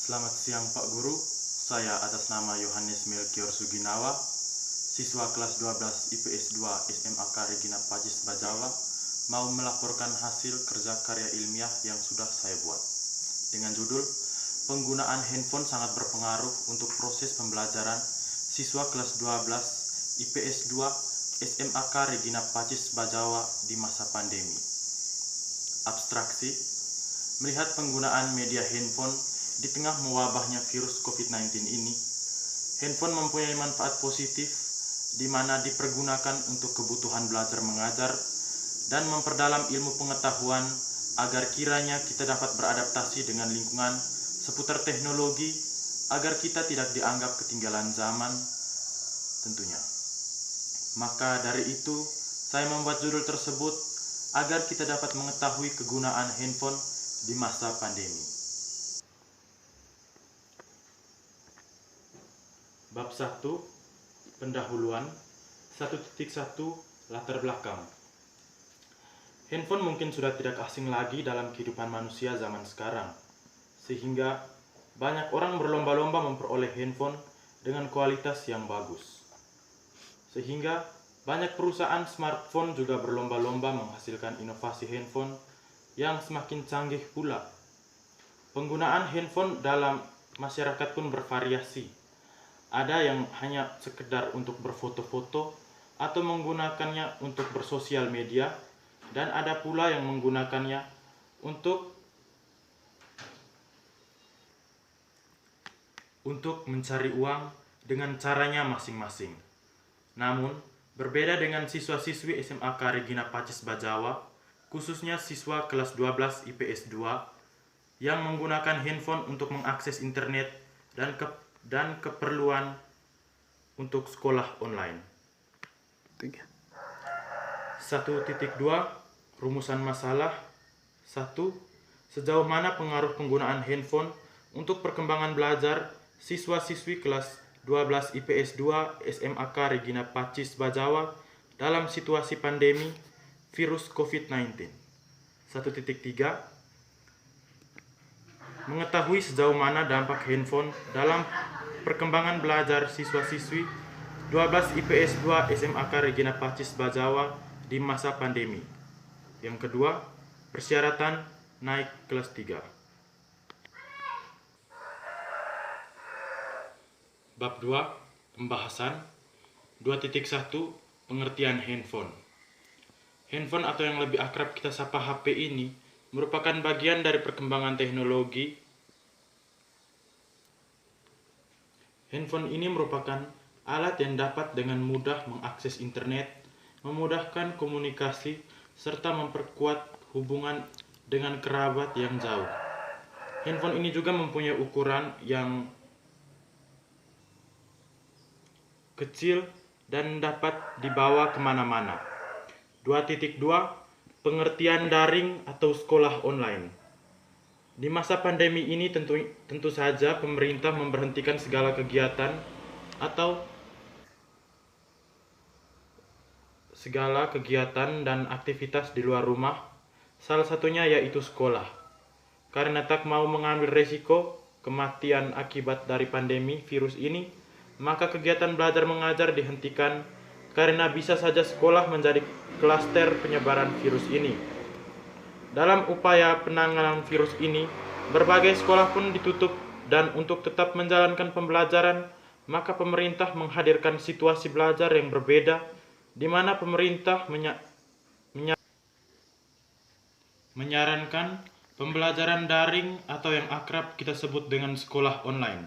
Selamat siang Pak Guru, saya atas nama Yohanes Melkior Suginawa, siswa kelas 12 IPS 2 SMAK Regina Pacis Bajawa, mau melaporkan hasil kerja karya ilmiah yang sudah saya buat. Dengan judul, penggunaan handphone sangat berpengaruh untuk proses pembelajaran siswa kelas 12 IPS 2 SMAK Regina Pacis Bajawa di masa pandemi. Abstraksi, melihat penggunaan media handphone di tengah mewabahnya virus COVID-19 ini, handphone mempunyai manfaat positif di mana dipergunakan untuk kebutuhan belajar mengajar dan memperdalam ilmu pengetahuan agar kiranya kita dapat beradaptasi dengan lingkungan seputar teknologi agar kita tidak dianggap ketinggalan zaman tentunya. Maka dari itu, saya membuat judul tersebut agar kita dapat mengetahui kegunaan handphone di masa pandemi. Bab 1, Pendahuluan 1.1 Latar belakang. Handphone mungkin sudah tidak asing lagi dalam kehidupan manusia zaman sekarang, sehingga banyak orang berlomba-lomba memperoleh handphone dengan kualitas yang bagus. Sehingga banyak perusahaan smartphone juga berlomba-lomba menghasilkan inovasi handphone yang semakin canggih pula. Penggunaan handphone dalam masyarakat pun bervariasi. Ada yang hanya sekedar untuk berfoto-foto atau menggunakannya untuk bersosial media, dan ada pula yang menggunakannya untuk mencari uang dengan caranya masing-masing. Namun, berbeda dengan siswa-siswi SMAK Regina Pacis Bajawa, khususnya siswa kelas 12 IPS 2 yang menggunakan handphone untuk mengakses internet dan keperluan untuk sekolah online. 1.2 Rumusan masalah. 1. Sejauh mana pengaruh penggunaan handphone untuk perkembangan belajar siswa-siswi kelas 12 IPS 2 SMAK Regina Pacis Bajawa dalam situasi pandemi virus COVID-19. 1.3 Mengetahui sejauh mana dampak handphone dalam perkembangan belajar siswa-siswi 12 IPS 2 SMAK Regina Pacis Bajawa di masa pandemi. Yang kedua, persyaratan naik kelas 3. Bab 2, Pembahasan 2.1 Pengertian handphone. Handphone atau yang lebih akrab kita sapa HP ini merupakan bagian dari perkembangan teknologi. Handphone ini merupakan alat yang dapat dengan mudah mengakses internet, memudahkan komunikasi, serta memperkuat hubungan dengan kerabat yang jauh. Handphone ini juga mempunyai ukuran yang kecil dan dapat dibawa kemana-mana. 2.2 Pengertian daring atau sekolah online. Di masa pandemi ini tentu saja pemerintah memberhentikan segala kegiatan dan aktivitas di luar rumah, salah satunya yaitu sekolah. Karena tak mau mengambil resiko kematian akibat dari pandemi virus ini, maka kegiatan belajar mengajar dihentikan karena bisa saja sekolah menjadi klaster penyebaran virus ini. Dalam upaya penanganan virus ini, berbagai sekolah pun ditutup, dan untuk tetap menjalankan pembelajaran, maka pemerintah menghadirkan situasi belajar yang berbeda, di mana pemerintah menyarankan pembelajaran daring atau yang akrab kita sebut dengan sekolah online.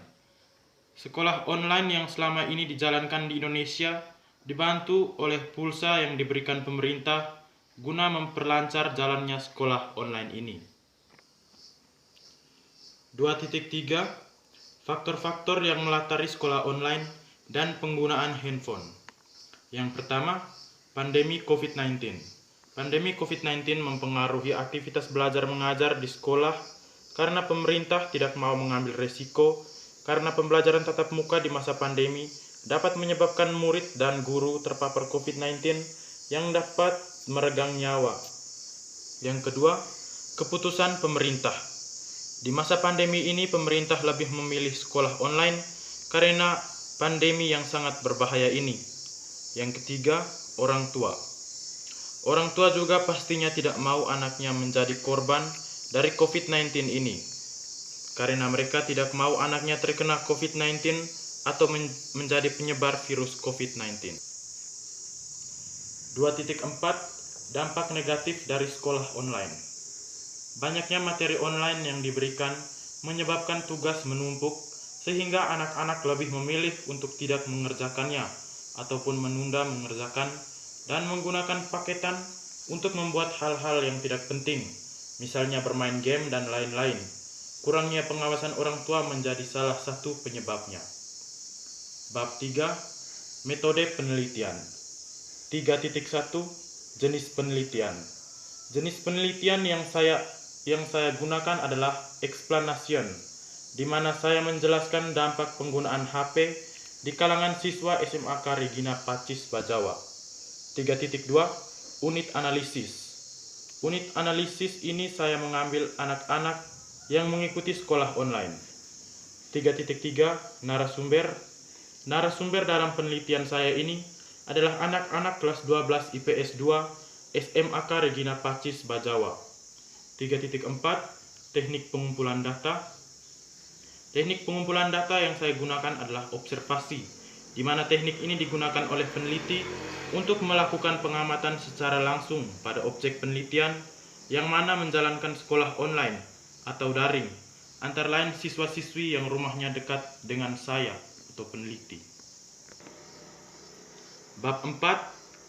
Sekolah online yang selama ini dijalankan di Indonesia dibantu oleh pulsa yang diberikan pemerintah guna memperlancar jalannya sekolah online ini. 2.3 Faktor-faktor yang melatari sekolah online dan penggunaan handphone. Yang pertama, pandemi COVID-19. Pandemi COVID-19 mempengaruhi aktivitas belajar mengajar di sekolah karena pemerintah tidak mau mengambil resiko karena pembelajaran tatap muka di masa pandemi dapat menyebabkan murid dan guru terpapar COVID-19 yang dapat meregang nyawa. Yang kedua, keputusan pemerintah. Di masa pandemi ini pemerintah lebih memilih sekolah online karena pandemi yang sangat berbahaya ini. Yang ketiga, orang tua. Orang tua juga pastinya tidak mau anaknya menjadi korban dari COVID-19 ini, karena mereka tidak mau anaknya terkena COVID-19 atau menjadi penyebar virus COVID-19. 2.4 Dampak negatif dari sekolah online. Banyaknya materi online yang diberikan menyebabkan tugas menumpuk, sehingga anak-anak lebih memilih untuk tidak mengerjakannya ataupun menunda mengerjakan dan menggunakan paketan untuk membuat hal-hal yang tidak penting, misalnya bermain game dan lain-lain. Kurangnya pengawasan orang tua menjadi salah satu penyebabnya. Bab 3. Metode penelitian. 3.1 Jenis penelitian. Jenis penelitian yang saya gunakan adalah explanation, di mana saya menjelaskan dampak penggunaan HP di kalangan siswa SMAK Regina Pacis Bajawa. 3.2 Unit analisis. Unit analisis ini saya mengambil anak-anak yang mengikuti sekolah online. 3.3 Narasumber. Narasumber dalam penelitian saya ini adalah anak-anak kelas 12 IPS 2 SMAK Regina Pacis Bajawa. 3.4 Teknik pengumpulan data. Teknik pengumpulan data yang saya gunakan adalah observasi, di mana teknik ini digunakan oleh peneliti untuk melakukan pengamatan secara langsung pada objek penelitian yang mana menjalankan sekolah online atau daring, antara lain siswa-siswi yang rumahnya dekat dengan saya atau peneliti. Bab 4.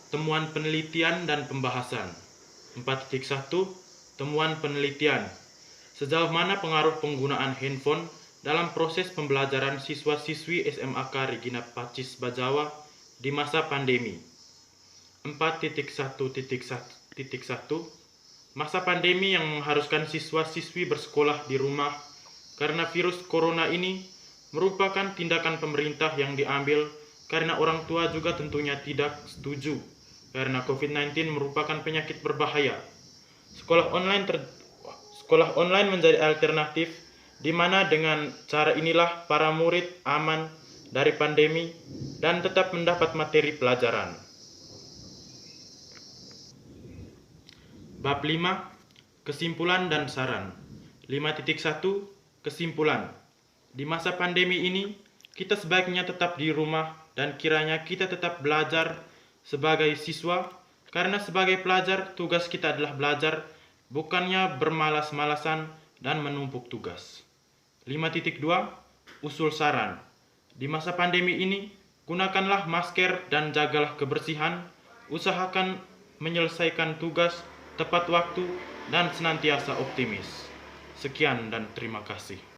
Temuan penelitian dan pembahasan. 4.1 Temuan penelitian. Sejauh mana pengaruh penggunaan handphone dalam proses pembelajaran siswa-siswi SMAK Regina Pacis Bajawa di masa pandemi. 4.1.1 Masa pandemi yang mengharuskan siswa-siswi bersekolah di rumah karena virus corona ini merupakan tindakan pemerintah yang diambil karena orang tua juga tentunya tidak setuju karena COVID-19 merupakan penyakit berbahaya. Sekolah online menjadi alternatif, di mana dengan cara inilah para murid aman dari pandemi dan tetap mendapat materi pelajaran. Bab 5. Kesimpulan dan saran. 5.1 Kesimpulan. Di masa pandemi ini, kita sebaiknya tetap di rumah dan kiranya kita tetap belajar sebagai siswa, karena sebagai pelajar tugas kita adalah belajar, bukannya bermalas-malasan dan menumpuk tugas. 5.2 Usul saran. Di masa pandemi ini, gunakanlah masker dan jagalah kebersihan, usahakan menyelesaikan tugas tepat waktu dan senantiasa optimis. Sekian dan terima kasih.